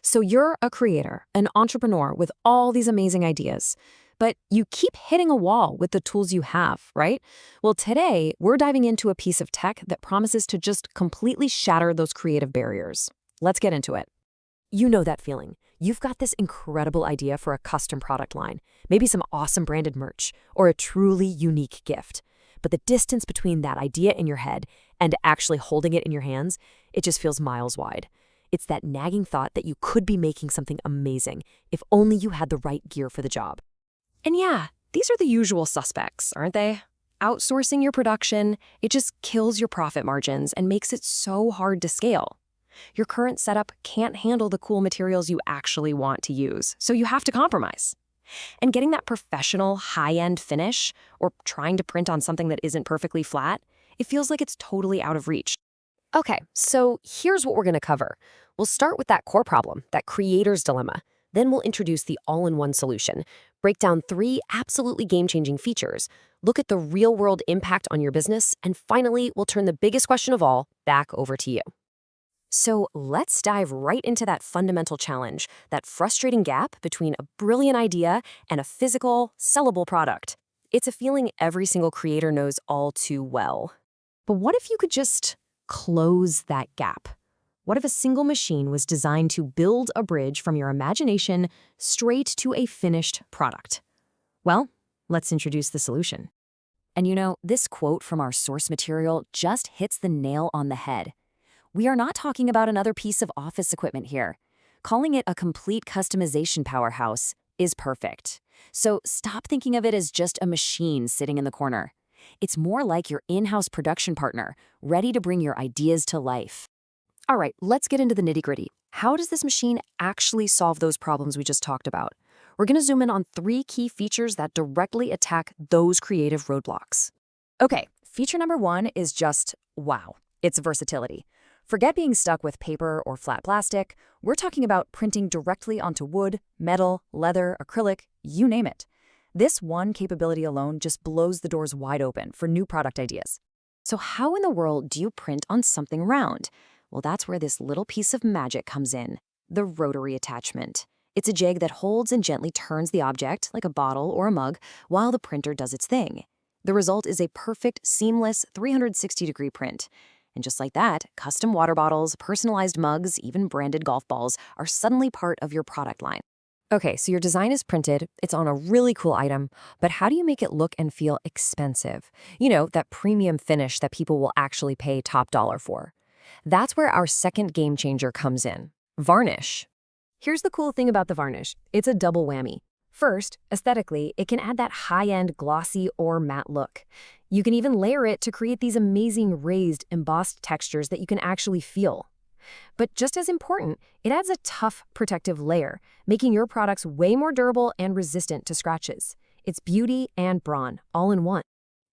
So you're a creator, an entrepreneur with all these amazing ideas, but you keep hitting a wall with the tools you have, right? Well, today we're diving into a piece of tech that promises to just completely shatter those creative barriers. Let's get into it. You know that feeling. You've got this incredible idea for a custom product line, maybe some awesome branded merch, or a truly unique gift. But the distance between that idea in your head and actually holding it in your hands, it just feels miles wide. It's that nagging thought that you could be making something amazing if only you had the right gear for the job. And yeah, these are the usual suspects, aren't they? Outsourcing your production, it just kills your profit margins and makes it so hard to scale. Your current setup can't handle the cool materials you actually want to use, so you have to compromise. And getting that professional, high-end finish, or trying to print on something that isn't perfectly flat, it feels like it's totally out of reach. Okay, so here's what we're going to cover. We'll start with that core problem, that creator's dilemma. Then we'll introduce the all-in-one solution, break down 3 absolutely game-changing features, look at the real-world impact on your business, and finally, we'll turn the biggest question of all back over to you. So let's dive right into that fundamental challenge, that frustrating gap between a brilliant idea and a physical, sellable product. It's a feeling every single creator knows all too well. But what if you could just close that gap? What if a single machine was designed to build a bridge from your imagination straight to a finished product? Well, let's introduce the solution. And you know, this quote from our source material just hits the nail on the head. We are not talking about another piece of office equipment here. Calling it a complete customization powerhouse is perfect. So stop thinking of it as just a machine sitting in the corner. It's more like your in-house production partner, ready to bring your ideas to life. All right, let's get into the nitty-gritty. How does this machine actually solve those problems we just talked about? We're going to zoom in on 3 key features that directly attack those creative roadblocks. Okay, feature number 1 is just wow. It's versatility. Forget being stuck with paper or flat plastic. We're talking about printing directly onto wood, metal, leather, acrylic, you name it. This one capability alone just blows the doors wide open for new product ideas. So how in the world do you print on something round? Well, that's where this little piece of magic comes in, the rotary attachment. It's a jig that holds and gently turns the object, like a bottle or a mug, while the printer does its thing. The result is a perfect, seamless 360-degree print. And just like that, custom water bottles, personalized mugs, even branded golf balls are suddenly part of your product line. Okay, so your design is printed, it's on a really cool item, but how do you make it look and feel expensive? You know, that premium finish that people will actually pay top dollar for. That's where our second game changer comes in, Varnish. Here's the cool thing about the Varnish. It's a double whammy. First, aesthetically, it can add that high-end glossy or matte look. You can even layer it to create these amazing raised, embossed textures that you can actually feel. But just as important, it adds a tough, protective layer, making your products way more durable and resistant to scratches. It's beauty and brawn, all in one.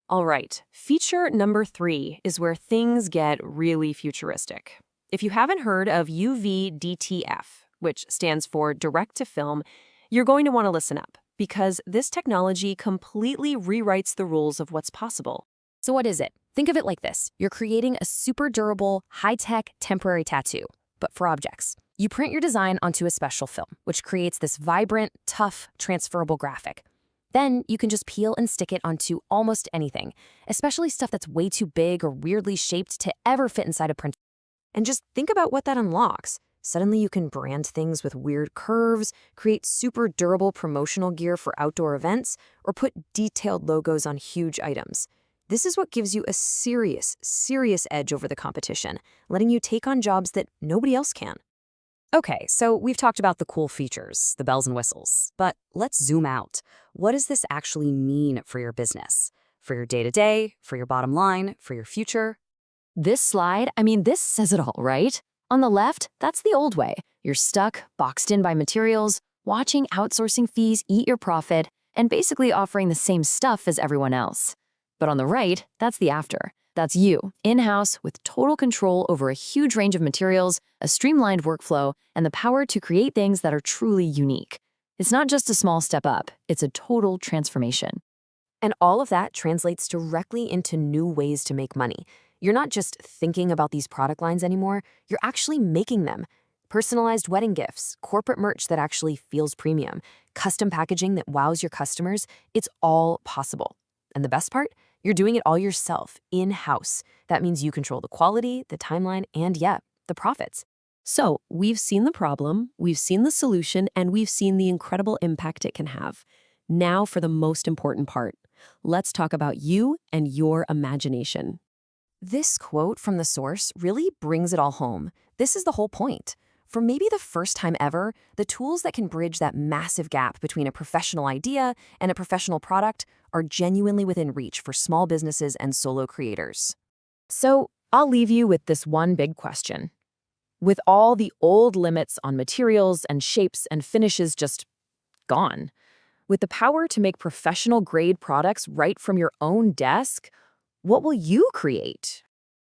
All right, feature number 3 is where things get really futuristic. If you haven't heard of UV DTF, which stands for direct to film, you're going to want to listen up, because this technology completely rewrites the rules of what's possible. So what is it? Think of it like this. You're creating a super durable, high-tech, temporary tattoo, but for objects. You print your design onto a special film, which creates this vibrant, tough, transferable graphic. Then you can just peel and stick it onto almost anything, especially stuff that's way too big or weirdly shaped to ever fit inside a printer. And just think about what that unlocks. Suddenly you can brand things with weird curves, create super durable promotional gear for outdoor events, or put detailed logos on huge items. This is what gives you a serious edge over the competition, letting you take on jobs that nobody else can. Okay, so we've talked about the cool features, the bells and whistles, but let's zoom out. What does this actually mean for your business? For your day-to-day, for your bottom line, for your future? This slide, this says it all, right? On the left, that's the old way. You're stuck, boxed in by materials, watching outsourcing fees eat your profit, and basically offering the same stuff as everyone else. But on the right, that's the after. That's you, in-house, with total control over a huge range of materials, a streamlined workflow, and the power to create things that are truly unique. It's not just a small step up, it's a total transformation. And all of that translates directly into new ways to make money. You're not just thinking about these product lines anymore, you're actually making them. Personalized wedding gifts, corporate merch that actually feels premium, custom packaging that wows your customers, it's all possible. And the best part? You're doing it all yourself, in-house. That means you control the quality, the timeline, and yeah, the profits. So, we've seen the problem, we've seen the solution, and we've seen the incredible impact it can have. Now for the most important part. Let's talk about you and your imagination. This quote from the source really brings it all home. This is the whole point. For maybe the first time ever, the tools that can bridge that massive gap between a professional idea and a professional product are genuinely within reach for small businesses and solo creators. So, I'll leave you with this one big question. With all the old limits on materials and shapes and finishes just gone, with the power to make professional-grade products right from your own desk, what will you create?